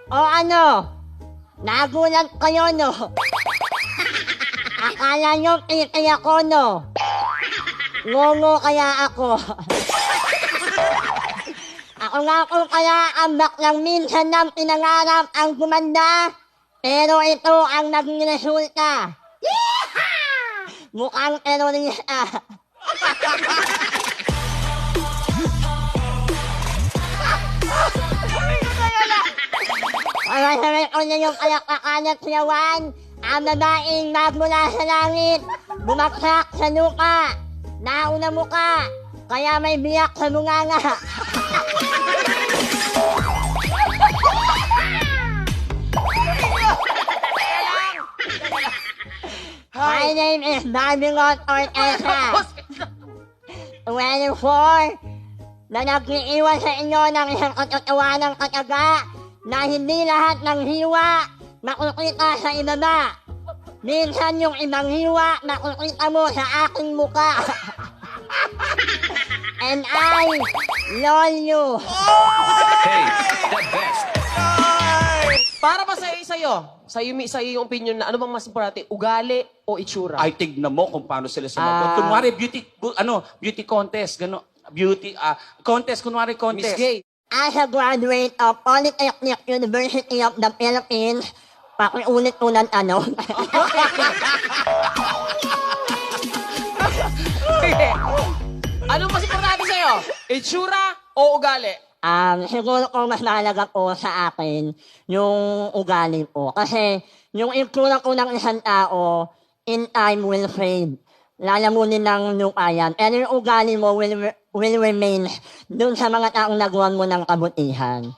O ano? Nagulat kayo, no? Akala nyo kiki ako, no? Ngongo kaya ako. Ako nga po kaya ang baklang minsan ng pinangarap ang gumanda, pero ito ang naging resulta. Mukhang terorista. Pagkasabi ko na yung kalakakan at siyawan, ang babaeng magmula sa langit, bumagsak sa lupa, nauna mo ka, kaya may biyak sa bunganga. My name is Babylon Ortesa. 24 na nag-iiwan sa inyo ng isang katotohanan ng kataga na hindi lahat ng hiwa makukita sa ibaba. Minsan yung ibang hiwa makukita mo sa aking muka. And I love you. Hey, the best. Para ba sa iyo yung opinion na ano bang mas importante, ugali o itsura? Ay, tignan mo kung paano sila sumagot. Kunwari, beauty contest, gano, contest, kunwari contest. Miss Gay. As a graduate of Polytechnic University of the Philippines, pakiulit po ng ano. Anong mas importante sa'yo? Itsura o ugali? Siguro kung mas mahalaga po sa akin, yung ugali po. Kasi yung itsura ko ng isang tao, in time will fade. Lalamunin ng lupa yan. Pero yung ugali mo will remain dun sa mga taong nagawan mo ng kabutihan.